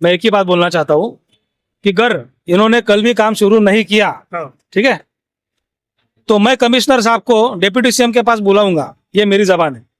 मैं एक ही बात बोलना चाहता हूँ कि अगर इन्होंने कल भी काम शुरू नहीं किया, ठीक है, तो मैं कमिश्नर साहब को डिप्टी सीएम के पास बुलाऊंगा। ये मेरी जबान है।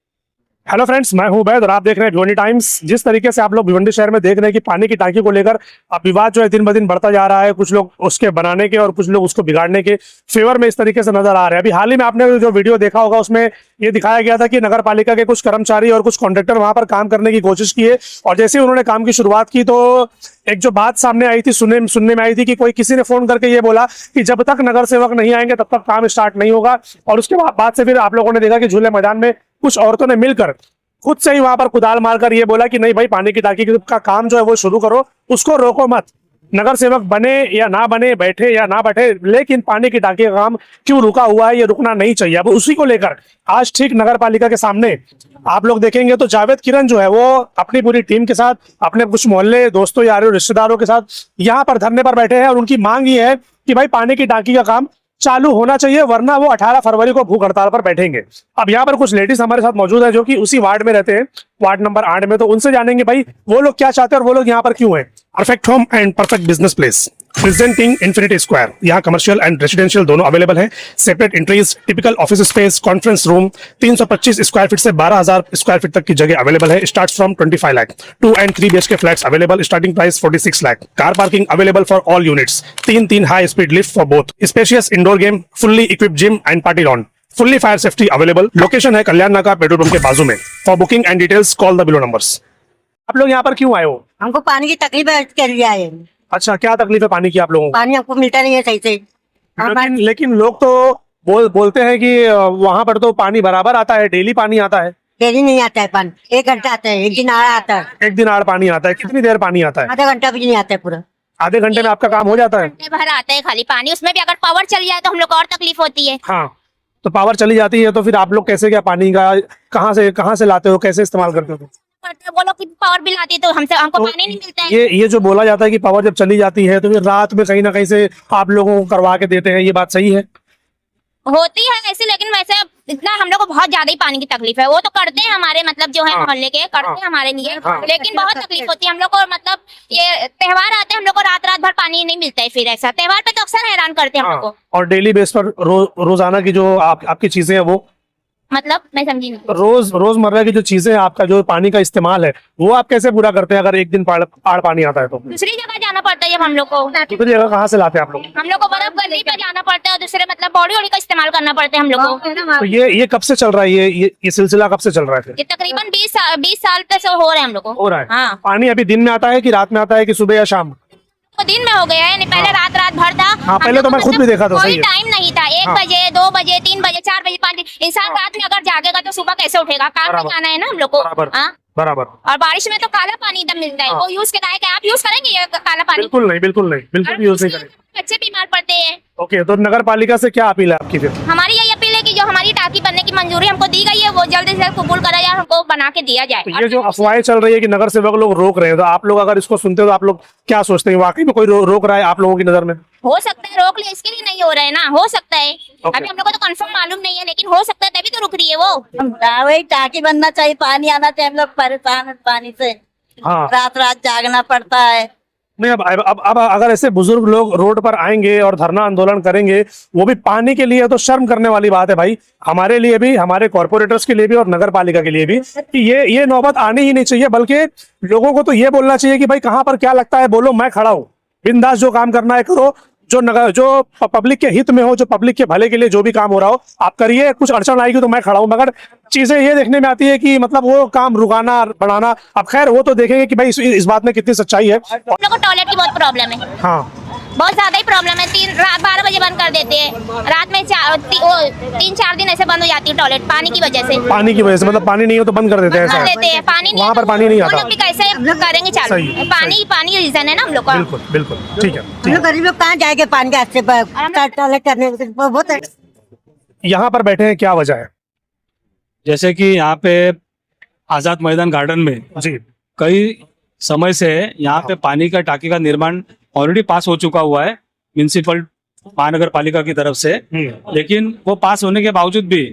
हेलो फ्रेंड्स, मैं हूं उबैद और आप देख रहे हैं भिवंडी टाइम्स। जिस तरीके से आप लोग भिवंडी शहर में देख रहे हैं कि पानी की टांकी को लेकर अब विवाद जो है दिन ब दिन बढ़ता जा रहा है। कुछ लोग उसके बनाने के और कुछ लोग उसको बिगाड़ने के फेवर में इस तरीके से नजर आ रहे हैं। अभी हाल ही में आपने जो वीडियो देखा होगा उसमें ये दिखाया गया था कि नगर पालिका के कुछ कर्मचारी और कुछ कॉन्ट्रैक्टर वहां पर काम करने की कोशिश किए और जैसे ही उन्होंने काम की शुरुआत की तो एक जो बात सामने आई थी, सुनने में आई थी कि कोई किसी ने फोन करके ये बोला कि जब तक नगर सेवक नहीं आएंगे तब तक काम स्टार्ट नहीं होगा। और उसके बाद से फिर आप लोगों ने देखा कि झूले मैदान में कुछ औरतों ने मिलकर खुद से ही वहां पर कुदाल मारकर ये बोला कि नहीं भाई, पानी की टांकी का काम जो है वो शुरू करो, उसको रोको मत। नगर सेवक बने या ना बने, बैठे या ना बैठे, लेकिन पानी की टांकी का काम क्यों रुका हुआ है, ये रुकना नहीं चाहिए। अब उसी को लेकर आज ठीक नगर पालिका के सामने आप लोग देखेंगे तो जावेद किरण जो है वो अपनी पूरी टीम के साथ, अपने कुछ मोहल्ले दोस्तों यारों रिश्तेदारों के साथ यहाँ पर धरने पर बैठे हैं और उनकी मांग ये है कि भाई पानी की टांकी का काम चालू होना चाहिए, वरना वो 18 फरवरी को भूख हड़ताल पर बैठेंगे। अब यहाँ पर कुछ लेडीज हमारे साथ मौजूद है जो कि उसी वार्ड में रहते हैं, वार्ड नंबर 8 में, तो उनसे जानेंगे भाई वो लोग क्या चाहते हैं और वो लोग यहाँ पर क्यों हैं। Perfect home and perfect business place presenting infinity square, यहाँ कमर्शियल एंड रेसिडेंशियल दोनों अवेलेबल है। Separate entries, typical office space, conference room, 325 square feet से 12,000 स्क्वायर फीट तक की जगह अवेलेबल है। Starts from 25 lakh. 2 and 3 BHK flats available, starting price 46 lakh. Car parking available for all units. 3 high speed lift for both. Spacious indoor game, fully equipped gym and party lawn, fully fire safety available. Location है कल्याण नाका petrol pump के बाजू में। For booking and details call the below numbers. आप लोग यहाँ पर क्यों आए हो? हमको पानी की तकलीफ है, के लिए आए। अच्छा, क्या तकलीफ है पानी की आप लोगों को? पानी हमको मिलता नहीं है सही से। लेकिन लोग तो बोलते हैं कि वहां पर तो पानी बराबर आता है, डेली पानी आता है। डेली नहीं आता है पानी, 1 घंटा आता है, 1 दिन आता है। एक दिन आड़ पानी आता है। कितनी देर पानी आता है? आधा घंटा भी नहीं आता है पूरा। आधे घंटे में आपका काम हो जाता है? घंटे भर आता है खाली पानी, उसमें भी अगर पावर चल जाए तो हम लोग को और तकलीफ होती है। हाँ, तो पावर चली जाती है तो फिर आप लोग कैसे, क्या पानी का कहाँ से लाते हो, कैसे इस्तेमाल करते हो? वो लोग पावर बिल आती है तो हमको तो पानी नहीं मिलता है। ये जो बोला जाता है कि पावर जब चली जाती है तो फिर रात में कहीं ना कहीं से आप लोगों को करवा के देते हैं, ये बात सही है? होती है ऐसी, लेकिन वैसे इतना हम लोग को बहुत ज्यादा ही पानी की तकलीफ है। वो तो करते हैं हमारे मतलब जो है मोहल्ले के करते हैं हमारे लिए, लेकिन बहुत तकलीफ होती है हम लोग को। मतलब ये त्योहार आते हैं हम लोग को रात भर पानी नहीं मिलता है। फिर ऐसा त्योहार पे तो अक्सर हैरान करते हैं हम लोग को। और डेली बेस पर रोजाना की जो आपकी चीजें हैं वो, मतलब मैं समझी नहीं। रोजमर्रा की जो चीजें, आपका जो पानी का इस्तेमाल है वो आप कैसे पूरा करते हैं अगर एक दिन आड़ पानी आता है तो? दूसरी जगह जाना पड़ता है जब हम लोग को। दूसरी जगह कहाँ से लाते हैं आप लोग? हम लोग को बर्फ गली पे जाना पड़ता है और दूसरे मतलब बॉडी का इस्तेमाल करना पड़ता है हम लोग को। तो ये कब से चल रहा है? ये सिलसिला कब से चल रहा है? ये तकरीबन 20 साल तक हो रहा है हम लोग को। हो रहा है। हाँ। पानी अभी दिन में आता है कि रात में आता है कि सुबह या शाम? तो दिन में हो गया है, पहले रात भर था। हाँ, पहले तो मैं खुद भी देखा था। कोई टाइम नहीं था। 1 बजे 2 बजे 3 बजे 4 बजे 5 बजे इंसान रात में अगर जागेगा तो सुबह कैसे उठेगा? काम में जाना है ना हम लोग को। बराबर। और बारिश में तो काला पानी एकदम मिलता है। वो यूज करना है क्या? आप यूज करेंगे ये काला पानी? बिल्कुल नहीं, बिल्कुल भी यूज नहीं करेंगे। बच्चे बीमार पड़ते हैं। ओके, तो नगर पालिका से क्या अपील है आपकी फिर? हमारी यही अपील है कि जो हमारी टांकी बनने की मंजूरी हमको दी गई है वो जल्द से जल्द कबूल करा जाए, हमको बना के दिया जाए। तो ये जो अफवाहें चल रही है कि नगर सेवक लोग रोक रहे हैं, तो आप लोग अगर इसको सुनते हो तो आप लोग क्या सोचते हैं? वाकई में कोई रोक रहा है आप लोगों की नजर में? हो सकता है रोक ले, इसके लिए नहीं हो रहा है ना, हो सकता है। अभी हम लोग को तो कंफर्म मालूम नहीं है, लेकिन हो सकता है तभी तो रुक रही है वो। वही टाकी बनना चाहिए, पानी आना चाहिए। हम लोग परेशान है पानी से। हाँ, रात जागना पड़ता है। नहीं, अब अगर ऐसे बुजुर्ग लोग रोड पर आएंगे और धरना आंदोलन करेंगे वो भी पानी के लिए, तो शर्म करने वाली बात है भाई, हमारे लिए भी, हमारे कॉर्पोरेटर्स के लिए भी और नगर पालिका के लिए भी, कि ये नौबत आनी ही नहीं चाहिए। बल्कि लोगों को तो ये बोलना चाहिए कि भाई कहाँ पर क्या लगता है बोलो, मैं खड़ा हूँ, बिंदास जो काम करना है करो, जो पब्लिक के हित में हो, जो पब्लिक के भले के लिए जो भी काम हो रहा हो आप करिए। कुछ अड़चन आएगी तो मैं खड़ा हूँ, मगर चीजें ये देखने में आती है कि मतलब वो काम रुकाना बढ़ाना, अब खैर वो तो देखेंगे कि भाई इस बात में कितनी सच्चाई है। हम लोग को टॉयलेट की बहुत प्रॉब्लम है। हाँ, बहुत ज्यादा ही प्रॉब्लम है। रात 12 बजे बंद कर देते हैं। रात में 3-4 दिन ऐसे बंद हो जाती है टॉयलेट पानी की वजह से। पानी की वजह से, मतलब पानी नहीं हो तो बंद कर देते हैं? कर देते हैं। पानी नहीं, वहाँ पर पानी नहीं आता। हम लोग भी कैसे करेंगे चालू? पानी रीजन है ना हम लोग का। बिल्कुल बिल्कुल, ठीक है। हम लोग गरीब लोग कहाँ जाएंगे पानी के अच्छे टॉयलेट करने? बहुत यहाँ पर बैठे हैं, क्या वजह है? जैसे कि यहाँ पे आजाद मैदान गार्डन में जी, कई समय से यहाँ पे पानी का टाकी का निर्माण ऑलरेडी पास हो चुका हुआ है म्युनिसिपल महानगर पालिका की तरफ से, लेकिन वो पास होने के बावजूद भी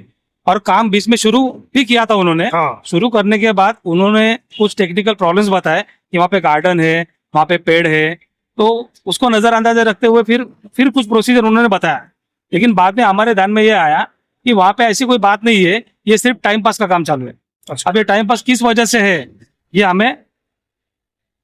और काम बीच में शुरू भी किया था उन्होंने। हाँ। शुरू करने के बाद उन्होंने कुछ टेक्निकल प्रॉब्लम्स बताए कि वहाँ पे गार्डन है, वहाँ पे पेड़ है, तो उसको नजरअंदाज रखते हुए फिर कुछ प्रोसीजर उन्होंने बताया। लेकिन बाद में हमारे ध्यान में ये आया कि वहाँ पे ऐसी कोई बात नहीं है, ये सिर्फ टाइम पास का काम चालू है। अच्छा। अब ये टाइम पास किस वजह से है, ये हमें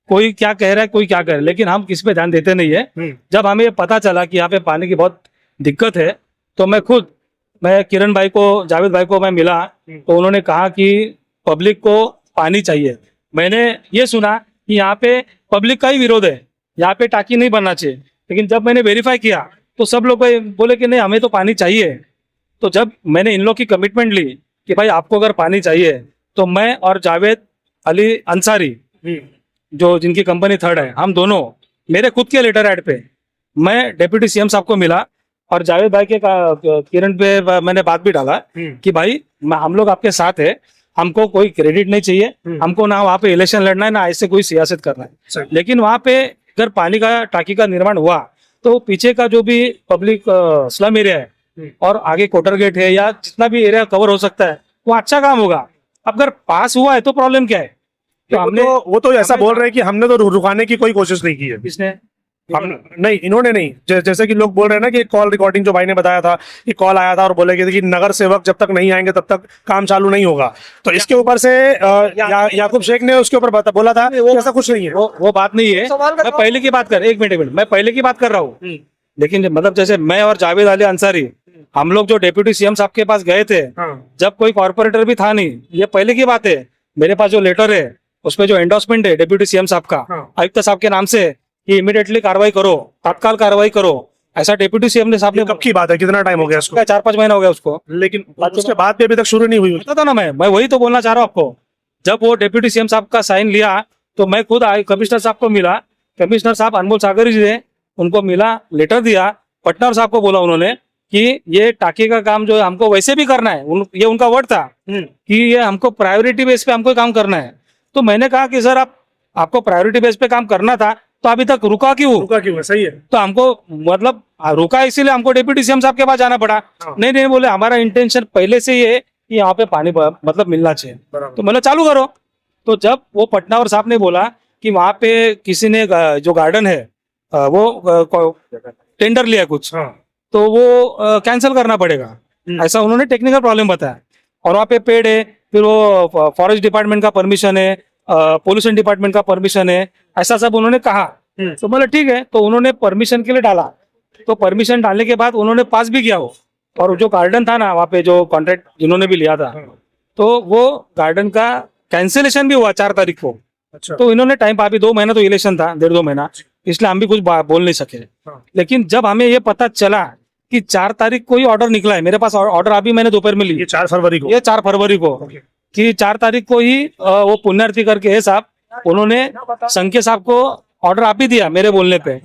कोई क्या कह रहा है, कोई क्या कह रहा है, लेकिन हम किस पे ध्यान देते नहीं है। जब हमें ये पता चला कि यहाँ पे पानी की बहुत दिक्कत है, तो मैं किरण भाई को, जावेद भाई को मैं मिला, तो उन्होंने कहा कि पब्लिक को पानी चाहिए। मैंने ये सुना कि यहाँ पे पब्लिक का ही विरोध है, यहाँ पे टाकी नहीं बनना चाहिए, लेकिन जब मैंने वेरीफाई किया तो सब लोग बोले कि नहीं, हमें तो पानी चाहिए। तो जब मैंने इन लोग की कमिटमेंट ली कि भाई आपको अगर पानी चाहिए, तो मैं और जावेद अली अंसारी, जो जिनकी कंपनी थर्ड है, हम दोनों मेरे खुद के लेटर एड पे मैं डिप्टी सीएम साहब को मिला, और जावेद भाई के किरण पे मैंने बात भी डाला कि भाई हम लोग आपके साथ है, हमको कोई क्रेडिट नहीं चाहिए, हमको ना वहाँ पे इलेक्शन लड़ना है, ना ऐसे कोई सियासत करना है। लेकिन वहाँ पे अगर पानी का टाकी का निर्माण हुआ, तो पीछे का जो भी पब्लिक स्लम एरिया है और आगे कोटर गेट है, या जितना भी एरिया कवर हो सकता है, वो अच्छा काम होगा। अब अगर पास हुआ है तो प्रॉब्लम क्या है? तो हमने वो तो ऐसा बोल रहे हैं कि हमने तो रुकाने की कोई कोशिश नहीं की है। किसने? हम नहीं, इन्होंने नहीं। जैसे कि लोग बोल रहे हैं ना कि कॉल रिकॉर्डिंग जो भाई ने बताया था कि कॉल आया था और बोले कि नगर सेवक जब तक नहीं आएंगे तब तक काम चालू नहीं होगा। तो इसके ऊपर से याकूब शेख ने उसके ऊपर बोला था वो ऐसा कुछ नहीं है। वो बात नहीं है। मैं पहले की बात कर, एक मिनट मैं पहले की बात कर रहा हूँ। लेकिन मतलब जैसे मैं और जावेद अली अंसारी, हम लोग जो डिप्टी सीएम साहब के पास गए थे, जब कोई कॉर्पोरेटर भी था नहीं, ये पहले की बात है। मेरे पास जो लेटर है उसमें जो एंडोर्समेंट है डिप्टी सीएम साहब का, आयुक्त साहब के नाम से, कि इमीडिएटली कार्रवाई करो, तत्काल कार्रवाई करो, ऐसा डिप्टी सीएम ने साहब ने। कब की बात है? कितना टाइम हो गया उसको? 4-5 महीना हो गया उसको। लेकिन उसके बाद भी अभी तक शुरू नहीं हुई। पता था ना, मैं वही तो बोलना चाह रहा हूँ आपको। जब वो डिप्टी सीएम साहब का साइन लिया, तो मैं खुद कमिश्नर साहब को मिला। कमिश्नर साहब अनमोल सागर जी थे, उनको मिला, लेटर दिया। पटनार साहब को बोला उन्होंने कि ये टाकी का काम जो है हमको वैसे भी करना है, ये उनका वर्ड था कि ये हमको प्रायोरिटी बेस पे हमको काम करना है। तो मैंने कहा कि सर आपको प्रायोरिटी बेस पे काम करना था, तो अभी तक रुका क्यों? सही है। तो हमको मतलब रुका इसीलिए हमको डिप्टी सीएम साहब के पास जाना पड़ा। नहीं बोले, हमारा इंटेंशन पहले से ही है कि यहाँ पे पानी मतलब मिलना चाहिए। तो मतलब चालू करो। तो जब वो पटनावर साहब ने बोला कि वहाँ पे किसी ने जो गार्डन है वो टेंडर लिया कुछ, तो वो कैंसिल करना पड़ेगा, ऐसा उन्होंने टेक्निकल प्रॉब्लम बताया। और वहाँ पे पेड़ है, फिर वो फॉरेस्ट डिपार्टमेंट का परमिशन है, पोल्यूशन डिपार्टमेंट का परमिशन है, ऐसा सब उन्होंने कहा। तो बोले ठीक है, तो उन्होंने परमिशन के लिए डाला। तो परमिशन डालने के बाद उन्होंने पास भी किया वो, और जो गार्डन था ना वहाँ पे, जो कॉन्ट्रैक्ट जिन्होंने भी लिया था, तो वो गार्डन का कैंसिलेशन भी हुआ 4 तारीख को। अच्छा। तो इन्होंने टाइम, अभी 2 महीना तो इलेक्शन था, 1.5-2 महीना, इसलिए हम भी कुछ बोल नहीं सके। लेकिन जब हमें ये पता चला कि 4 तारीख को ही ऑर्डर निकला है, मेरे पास ऑर्डर अभी मैंने दोपहर में ली, ये 4 फरवरी को, ये 4 फरवरी को, कि 4 तारीख को ही वो पुण्यार्थी करके है साहब, उन्होंने संख्या साहब को ऑर्डर आप ही दिया मेरे बोलने पे।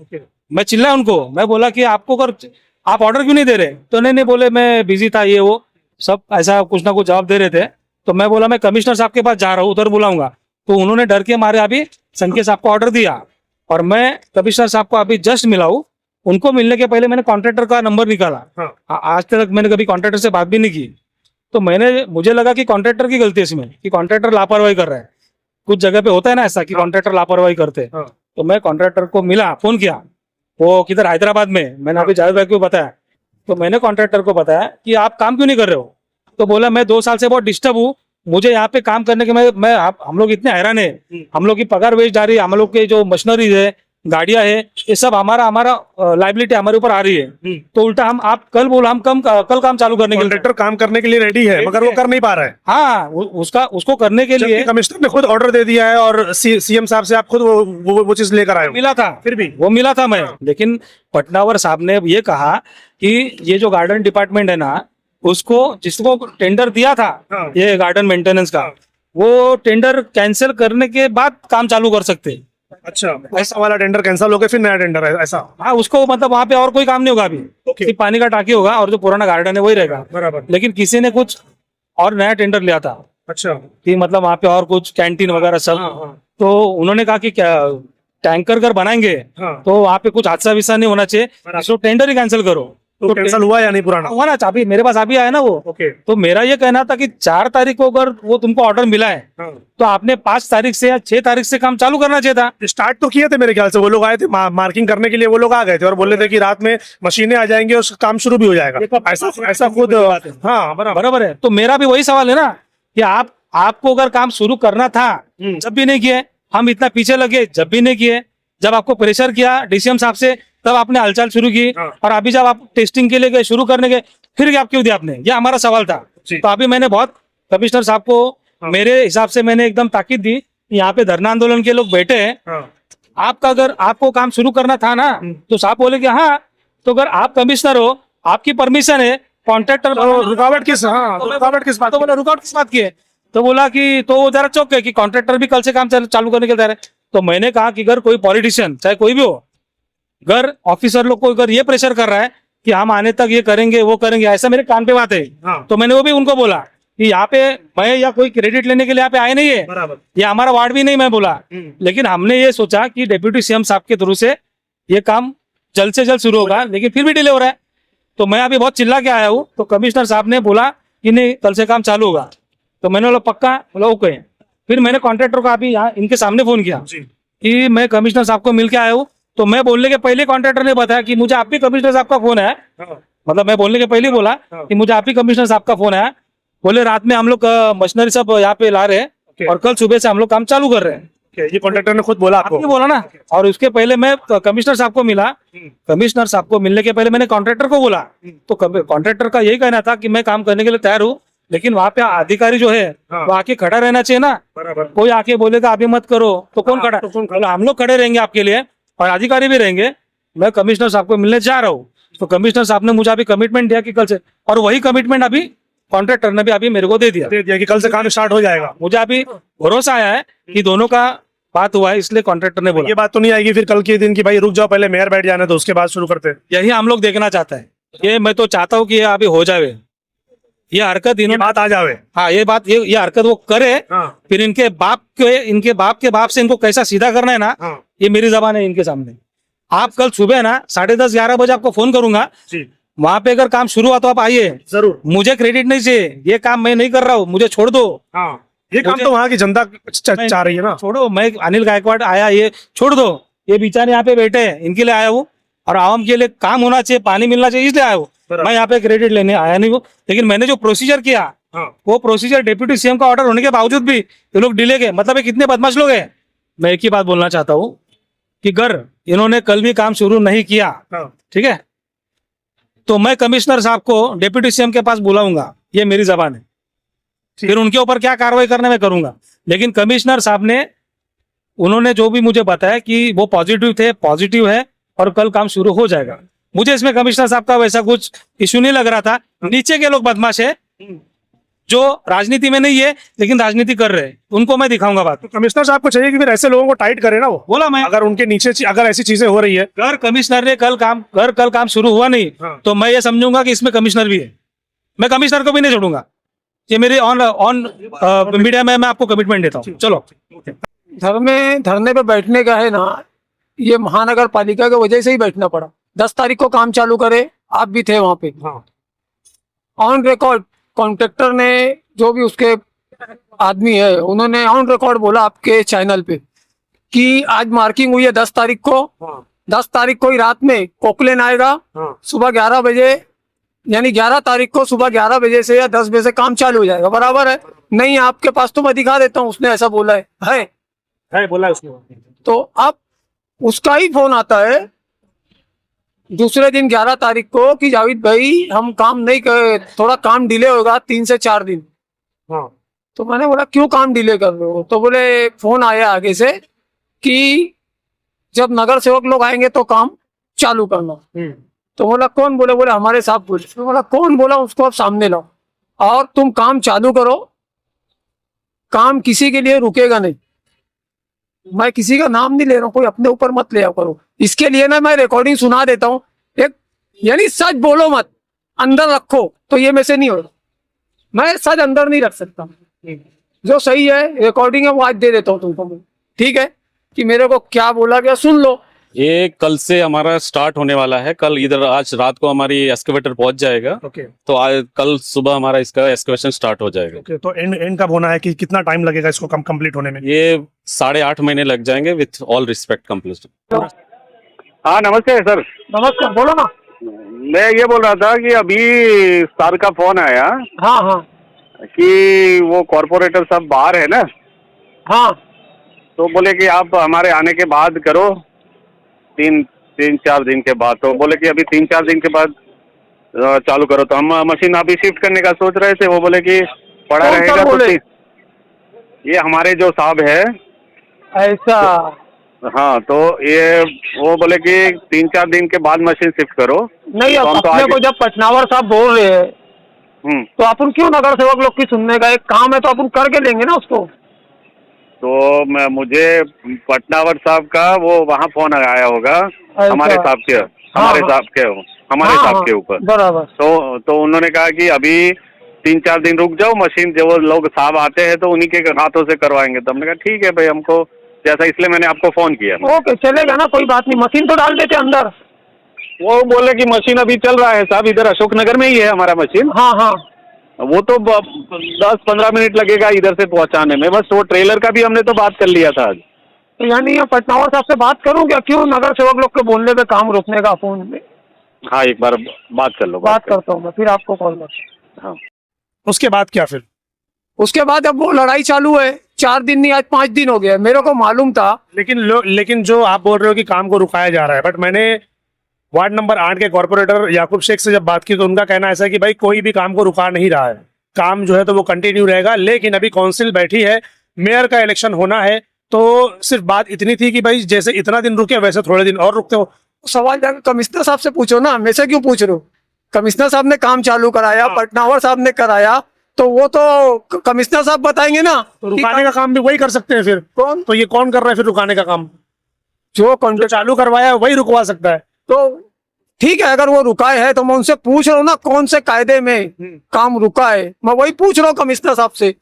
मैं चिल्ला उनको, मैं बोला कि आप ऑर्डर क्यों नहीं दे रहे? तो नहीं बोले मैं बिजी था, ये वो सब ऐसा कुछ ना कुछ जवाब दे रहे थे। तो मैं बोला मैं कमिश्नर साहब के पास जा रहा हूँ, उधर बुलाऊंगा। तो उन्होंने डर के मारे अभी संख्या साहब को ऑर्डर दिया, और मैं कमिश्नर साहब को अभी जस्ट मिला हूँ। उनको मिलने के पहले मैंने कॉन्ट्रैक्टर का नंबर निकाला। आज तक मैंने कभी कॉन्ट्रैक्टर से बात भी नहीं की। तो मुझे लगा कि कॉन्ट्रैक्टर की गलती है इसमें, कि कॉन्ट्रैक्टर लापरवाही कर रहा है। कुछ जगह पे होता है ना ऐसा कि कॉन्ट्रैक्टर लापरवाही करते हैं। तो मैं कॉन्ट्रैक्टर को मिला, फोन किया, वो किधर हैदराबाद में, मैंने अभी जावेद भाई को बताया। तो मैंने कॉन्ट्रैक्टर को बताया कि आप काम क्यों नहीं कर रहे हो? तो बोला मैं 2 साल से बहुत डिस्टर्ब हूँ, मुझे यहाँ पे काम करने के हम लोग इतने हैरान है, हम लोग की पगार वेस्ट जा रही है, हम लोग के जो मशीनरीज है, गाड़ियां है, ये सब हमारा लाइबिलिटी हमारे ऊपर आ रही है। तो उल्टा आप कल काम चालू करने के लिए, कॉन्ट्रैक्टर काम करने के लिए रेडी है, मगर वो कर नहीं पा रहा है। हाँ, उसको करने के लिए कमिश्नर ने खुद ऑर्डर दे दिया है, और सीएम साहब से आप खुद वो चीज लेकर आए हो। मिला था, फिर भी वो मिला था मैं। लेकिन पटनावर साहब ने ये कहा कि ये जो गार्डन डिपार्टमेंट है ना, जिसको टेंडर दिया था ये गार्डन मेंटेनेंस का, वो टेंडर कैंसिल करने के बाद काम चालू कर सकते। अच्छा, ऐसा वाला टेंडर कैंसिल हो गया, फिर नया टेंडर है ऐसा? हाँ, उसको मतलब वहाँ पे और कोई काम नहीं होगा अभी, सिर्फ पानी का टाकी होगा और जो पुराना गार्डन है वही रहेगा। बराबर। लेकिन किसी ने कुछ और नया टेंडर लिया था। अच्छा। कि मतलब वहाँ पे और कुछ कैंटीन वगैरह सब। तो उन्होंने कहा कि क्या टैंकर घर बनाएंगे तो वहाँ पे कुछ हादसा विसा नहीं होना चाहिए, इसको टेंडर ही कैंसिल करो। तो कैंसिल हुआ या नहीं पुराना? हुआ ना, अभी मेरे पास अभी आया ना वो। ओके। तो मेरा ये कहना था कि 4 तारीख को अगर वो तुमको ऑर्डर मिला है हाँ। तो आपने 5 तारीख से या 6 तारीख से काम चालू करना चाहिए था। स्टार्ट तो किए थे मेरे ख्याल से, वो लोग आए थे मार्किंग करने के लिए, वो लोग आ गए थे और बोल रहे थे कि रात में मशीनें आ जाएंगी और काम शुरू भी हो जाएगा। ऐसा खुद, हाँ बराबर। बराबर है। तो मेरा भी वही सवाल है ना कि आपको अगर काम शुरू करना था जब भी नहीं किए, हम इतना पीछे लगे जब भी नहीं किए, जब आपको प्रेशर किया डीसीएम साहब से तब आपने हलचल शुरू की, हाँ। और अभी जब आप टेस्टिंग के लिए गए, शुरू करने गए, फिर गैप क्यों दिया आपने? ये हमारा सवाल था। तो अभी मैंने बहुत कमिश्नर साहब को मेरे हिसाब से मैंने एकदम ताकीद दी, यहाँ पे धरना आंदोलन के लोग बैठे हैं, आपका अगर आपको काम शुरू करना था ना तो साहब बोले कि हाँ, तो अगर आप कमिश्नर हो, आपकी परमिशन है, कॉन्ट्रैक्टर रुकावट किस, हाँ रुकावट किस बात? तो बोला रुकावट किस बात की है? तो बोला कि तो वो जरा चौंक गए कि कॉन्ट्रैक्टर भी कल से काम चालू करने के लिए तैयार है। तो मैंने कहा कि अगर कोई पॉलिटिशियन चाहे कोई भी हो, अगर ऑफिसर लोग को अगर ये प्रेशर कर रहा है कि हम आने तक ये करेंगे वो करेंगे, ऐसा मेरे कान पे बात है, हाँ। तो मैंने वो भी उनको बोला कि यहाँ पे मैं या कोई क्रेडिट लेने के लिए यहाँ पे आए नहीं है, बराबर। ये हमारा वार्ड भी नहीं, मैं बोला। लेकिन हमने ये सोचा कि डिप्यूटी सीएम साहब के थ्रू से ये काम जल्द से जल्द शुरू होगा, लेकिन फिर भी डिले हो रहा है। तो मैं अभी बहुत चिल्ला के आया हूँ, तो कमिश्नर साहब ने बोला कि नहीं कल से काम चालू होगा। तो मैंने बोला पक्का? बोला ओके। फिर मैंने कॉन्ट्रैक्टर को अभी यहाँ इनके सामने फोन किया कि मैं कमिश्नर साहब को मिल के आया हूँ। तो मैं बोलने के पहले कॉन्ट्रैक्टर ने बताया कि मुझे आप भी कमिश्नर साहब का फोन है, मतलब मैं बोलने के पहले ही बोला कि मुझे आप ही कमिश्नर साहब का फोन है। बोले रात में हम लोग मशीनरी सब यहाँ पे ला रहे हैं और कल सुबह से हम लोग काम चालू कर रहे हैं। ये कॉन्ट्रैक्टर ने खुद बोला आपको? आपने बोला ना। और उसके पहले मैं कमिश्नर साहब को मिला, कमिश्नर साहब को मिलने के पहले मैंने कॉन्ट्रैक्टर को बोला, तो कॉन्ट्रैक्टर का यही कहना था कि मैं काम करने के लिए तैयार हूँ, लेकिन वहाँ पे अधिकारी जो है वो आके खड़ा रहना चाहिए ना। बराबर। कोई आके बोलेगा अभी मत करो तो कौन खड़ा? बोला हम लोग खड़े रहेंगे आपके लिए और अधिकारी भी रहेंगे। मैं कमिश्नर साहब को मिलने जा रहा हूँ, तो कमिश्नर साहब ने मुझे अभी कमिटमेंट दिया कि कल से, और वही कमिटमेंट अभी कॉन्ट्रैक्टर ने भी अभी मेरे को दे दिया कि कल से काम स्टार्ट हो जाएगा। मुझे अभी भरोसा आया है कि दोनों का बात हुआ है, इसलिए कॉन्ट्रैक्टर ने बोला। ये बात तो नहीं आएगी फिर कल के दिन की भाई रुक जाओ, पहले मेयर बैठ जाने तो उसके बाद शुरू करते? यही हम लोग देखना चाहते हैं। ये मैं तो चाहता हूँ कि ये अभी हो जाए, ये हरकत इन्होंने बात आ जावे। हाँ ये बात ये हरकत वो करे, फिर इनके बाप के बाप से इनको कैसा सीधा करना है ना, ये मेरी जबान है इनके सामने। आप कल सुबह ना 10:30-11 बजे आपको फोन करूंगा, वहां पे अगर काम शुरू हुआ तो आप आइए जरूर। मुझे क्रेडिट नहीं चाहिए, ये काम मैं नहीं कर रहा हूँ, मुझे छोड़ दो। ये काम तो वहाँ की जनता चाह रही है ना। छोड़ो, मैं अनिल गायकवाड़ आया, ये छोड़ दो, ये बेचारे यहाँ पे बैठे हैं, इनके लिए आया हूँ और आवाम के लिए काम होना चाहिए, पानी मिलना चाहिए, इसलिए आया हूँ। मैं यहाँ पे क्रेडिट लेने आया नहीं हूँ, लेकिन मैंने जो प्रोसीजर किया वो प्रोसीजर डिप्यूटी सीएम का ऑर्डर होने के बावजूद भी ये लोग डिले गए। मतलब ये कितने बदमाश लोग हैं। मैं एक ही बात बोलना चाहता हूँ कि अगर इन्होंने कल भी काम शुरू नहीं किया, ठीक है, तो मैं कमिश्नर साहब को डिप्यूटी सीएम के पास बुलाऊंगा, ये मेरी जबान है। फिर उनके ऊपर क्या कार्रवाई करना मैं करूंगा। लेकिन कमिश्नर साहब ने, उन्होंने जो भी मुझे बताया कि वो पॉजिटिव है और कल काम शुरू हो जाएगा। मुझे इसमें कमिश्नर साहब का वैसा कुछ इश्यू नहीं लग रहा था। नीचे के लोग बदमाश है जो राजनीति में नहीं है लेकिन राजनीति कर रहे हैं, उनको मैं दिखाऊंगा बात। तो कमिश्नर साहब को चाहिए कि फिर ऐसे लोगों को टाइट करे ना वो। बोला मैं, अगर उनके नीचे अगर ऐसी चीजें हो रही है, अगर कमिश्नर ने कल काम शुरू हुआ नहीं तो मैं ये समझूंगा कि इसमें कमिश्नर भी है। मैं कमिश्नर को भी नहीं छोड़ूंगा। ये मेरे ऑन मीडिया में मैं आपको कमिटमेंट देता हूँ। चलो, धरने पे बैठने का है ना, ये महानगर पालिका की वजह से ही बैठना पड़ा। 10 तारीख को काम चालू करे, आप भी थे वहां पे। ऑन रिकॉर्ड कॉन्ट्रैक्टर ने, जो भी उसके आदमी है, उन्होंने ऑन रिकॉर्ड बोला आपके चैनल पे कि आज मार्किंग हुई है 10 तारीख को। 10 तारीख को ही रात में पोकलेन आएगा, सुबह 11 बजे, यानी 11 तारीख को सुबह 11 बजे से या 10 बजे से काम चालू हो जाएगा। बराबर है? नहीं आपके पास तो मैं दिखा देता हूँ, उसने ऐसा बोला है बोला है उसने। तो अब उसका ही फोन आता है दूसरे दिन 11 तारीख को कि जावेद भाई हम काम नहीं कर, थोड़ा काम डिले होगा 3 से 4 दिन। तो मैंने बोला क्यों काम डिले कर रहे हो? तो बोले फोन आया आगे से कि जब नगर सेवक लोग आएंगे तो काम चालू करना। तो बोला कौन बोले? बोले हमारे साहब बोले। तो बोला कौन बोला? उसको आप सामने लाओ और तुम काम चालू करो, काम किसी के लिए रुकेगा नहीं। मैं किसी का नाम नहीं ले रहा हूँ, कोई अपने ऊपर मत ले करो। इसके लिए ना मैं रिकॉर्डिंग सुना देता हूँ, एक यानी सच बोलो मत, अंदर रखो। तो ये में से नहीं होगा, मैं सच अंदर नहीं रख सकता। जो सही है रिकॉर्डिंग है वो आज दे देता हूँ तुमको, ठीक है, कि मेरे को क्या बोला गया सुन लो। ये कल से हमारा स्टार्ट होने वाला है। कल इधर आज रात को हमारी एक्सकेवेटर पहुंच जाएगा, ओके तो आज कल सुबह हमारा इसका एक्सकेवेशन स्टार्ट हो जाएगा। ओके, तो एंड कब होना है, कि कितना टाइम लगेगा इसको कंप्लीट होने में? ये 8.5 महीने लग जाएंगे विथ ऑल रिस्पेक्ट कंप्लीट। हाँ नमस्ते सर। नमस्कार, बोलो ना। मैं ये बोल रहा था कि अभी सर का फोन आया हाँ हाँ कि वो कॉर्पोरेटर सब बाहर है ना, हाँ तो बोले कि आप हमारे आने के बाद करो, तीन 4 दिन के बाद। तो बोले कि अभी 3-4 दिन के बाद चालू करो। तो हम मशीन अभी शिफ्ट करने का सोच रहे थे। वो बोले कि पड़ा कौन सर रहेगा तो बोले? ये हमारे जो साहब है। ऐसा? हाँ, तो ये वो बोले कि 3-4 दिन के बाद मशीन शिफ्ट करो। नहीं, तो अब हम तो अपने आगे- को जब पटनावर साहब बोल रहे हैं तो अपन क्यों नगर सेवक लोग की सुनने का? एक काम है तो अपन करके लेंगे ना उसको। तो मुझे पटनावर साहब का वो वहाँ फोन आया होगा हमारे साहब के, हमारे हाँ। साहब के, हमारे हाँ, साहब हाँ, के ऊपर। बराबर। तो उन्होंने कहा कि अभी 3-4 दिन रुक जाओ, मशीन जो लोग साहब आते हैं तो उन्हीं के हाथों से करवाएंगे। तो हमने कहा ठीक है भाई, हमको जैसा, इसलिए मैंने आपको फोन किया। ओके, चलेगा ना, कोई बात नहीं। मशीन तो डाल देते अंदर। वो बोले कि मशीन अभी चल रहा है साहब, इधर अशोक नगर में ही है हमारा मशीन। हाँ हाँ, वो तो 10-15 मिनट लगेगा इधर से पहुंचाने में। बस वो ट्रेलर का भी हमने तो बात कर लिया था आज। तो यानी ये पटनावर साहब से बात करूँ क्या? क्यों नगर सेवक लोग के बोलने पे काम रोकने का फोन में? हाँ, एक बार बात कर लो। बात करता हूँ मैं, फिर आपको कॉल करता हूँ। हाँ, उसके बाद क्या फिर? उसके बाद अब वो लड़ाई चालू है। 4 दिन नहीं, आज 5 दिन हो गया। मेरे को मालूम था। लेकिन जो आप बोल रहे हो कि काम को रुकाया जा रहा है, बट मैंने वार्ड नंबर 8 के कॉर्पोरेटर याकूब शेख से जब बात की तो उनका कहना ऐसा है कि भाई कोई भी काम को रुका नहीं रहा है, काम जो है तो वो कंटिन्यू रहेगा। लेकिन अभी काउंसिल बैठी है, मेयर का इलेक्शन होना है, तो सिर्फ बात इतनी थी कि भाई जैसे इतना दिन रुके वैसे थोड़े दिन और रुकते हो। सवाल जाकर कमिश्नर साहब से पूछो ना, मैं से क्यों पूछ रहे हो? कमिश्नर साहब ने काम चालू कराया, पटनावर साहब ने कराया, तो वो तो कमिश्नर साहब बताएंगे ना। तो रुकाने का काम भी वही कर सकते हैं फिर। कौन? तो ये कौन कर रहा है फिर रुकाने का काम? जो जो कॉन्ट्रैक्ट। चालू करवाया वही रुकवा सकता है। तो ठीक है, अगर वो रुकाए है तो मैं उनसे पूछ रहा हूँ ना, कौन से कायदे में काम रुका है। मैं वही पूछ रहा हूँ कमिश्नर साहब से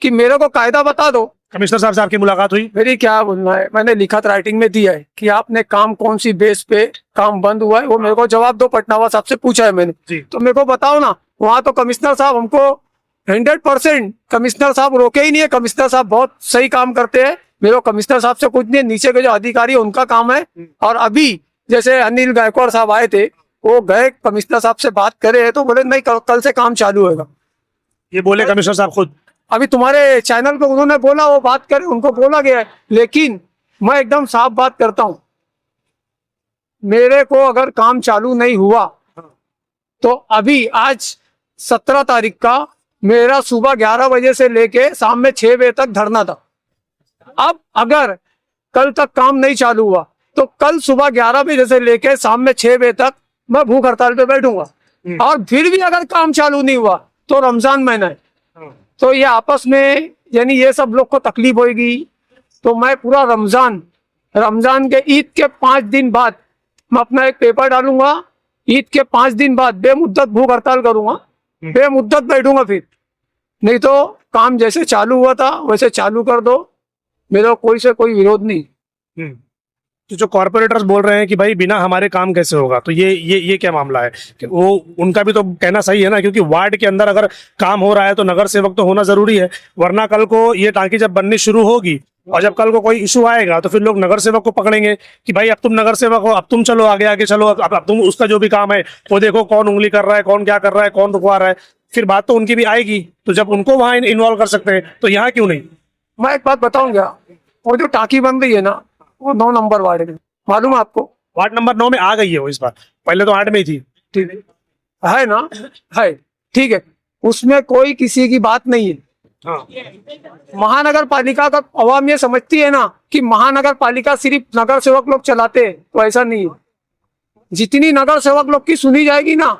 कि मेरे को कायदा बता दो। कमिश्नर साहब से आपकी मुलाकात हुई? मेरी क्या बोलना है, मैंने लिखित राइटिंग में दिया है कि आपने काम कौन सी बेस पे काम बंद हुआ है, वो मेरे को जवाब दो। पटनावा साहब से पूछा है मैंने जी। तो मेरे को बताओ ना। वहाँ तो कमिश्नर साहब हमको 100% कमिश्नर साहब रोके ही नहीं है। कमिश्नर साहब बहुत सही काम करते हैं। मेरे को कमिश्नर साहब से कुछ नहीं है, नीचे के जो अधिकारी है उनका काम है। और अभी जैसे अनिल गायकवाड़ साहब आए थे, वो गए कमिश्नर साहब से बात करे तो बोले नहीं, कल से काम चालू होगा। ये बोले कमिश्नर साहब खुद? अभी तुम्हारे चैनल पे उन्होंने बोला, वो बात करे, उनको बोला गया है। लेकिन मैं एकदम साफ बात करता हूं, मेरे को अगर काम चालू नहीं हुआ तो अभी आज 17 तारीख का मेरा सुबह 11 बजे से लेके शाम में 6 बजे तक धरना था। अब अगर कल तक काम नहीं चालू हुआ तो कल सुबह 11 बजे से लेके शाम में 6 बजे तक मैं भूख हड़ताल पे बैठूंगा। और फिर भी अगर काम चालू नहीं हुआ तो रमजान महीना है, तो ये आपस में यानी ये सब लोग को तकलीफ होगी। तो मैं पूरा रमजान के ईद के 5 दिन बाद मैं अपना एक पेपर डालूंगा। ईद के 5 दिन बाद बेमुद्दत भूख हड़ताल करूंगा, बेमुद्दत बैठूंगा। फिर नहीं तो काम जैसे चालू हुआ था वैसे चालू कर दो, मेरा कोई से कोई विरोध नहीं। तो जो कॉर्पोरेटर्स बोल रहे हैं कि भाई बिना हमारे काम कैसे होगा, तो ये क्या मामला है? कि वो उनका भी तो कहना सही है ना, क्योंकि वार्ड के अंदर अगर काम हो रहा है तो नगर सेवक तो होना जरूरी है, वरना कल को ये टांकी जब बननी शुरू होगी और जब कल को कोई इशू आएगा तो फिर लोग नगर सेवक को पकड़ेंगे कि भाई अब तुम नगर सेवक हो, अब तुम चलो आगे आगे चलो, अब तुम उसका जो भी काम है वो देखो, कौन उंगली कर रहा है, कौन क्या कर रहा है, कौन रुकवा रहा है। फिर बात तो उनकी भी आएगी, तो जब उनको वहां इन्वॉल्व कर सकते हैं तो यहाँ क्यों नहीं? मैं एक बात बताऊंगा, वो जो टांकी बन रही है ना, वो 9 नंबर वार्ड में, मालूम है आपको? वार्ड नंबर 9 में आ गई है वो इस बार, पहले तो 8 में ही थी। ठीक है ना, है ठीक है, उसमें कोई किसी की बात नहीं है। हाँ। महानगर पालिका का अवाम ये समझती है ना कि महानगर पालिका सिर्फ नगर सेवक लोग चलाते हैं, तो ऐसा नहीं है। जितनी नगर सेवक लोग की सुनी जाएगी ना,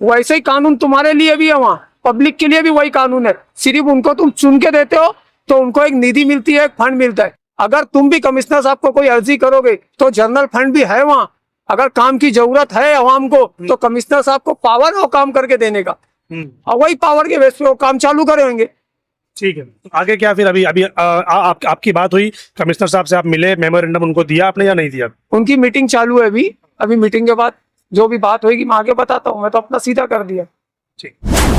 वैसे ही कानून तुम्हारे लिए भी है, वहाँ पब्लिक के लिए भी वही कानून है। सिर्फ उनको तुम चुन के देते हो तो उनको एक निधि मिलती है, एक फंड मिलता है। अगर तुम भी कमिश्नर साहब को कोई अर्जी करोगे तो जनरल फंड भी है वहाँ। अगर काम की जरूरत है अवाम को तो कमिश्नर साहब को पावर है वो काम करके देने का, और वही पावर के बेस पे वो काम चालू करेंगे। ठीक है, आगे क्या फिर? अभी अभी आपकी बात हुई कमिश्नर साहब से, आप मिले, मेमोरेंडम उनको दिया आपने या नहीं दिया? उनकी मीटिंग चालू है अभी मीटिंग के बाद जो भी बात होगी मैं आगे बताता हूँ। मैं तो अपना सीधा कर दिया। ठीक।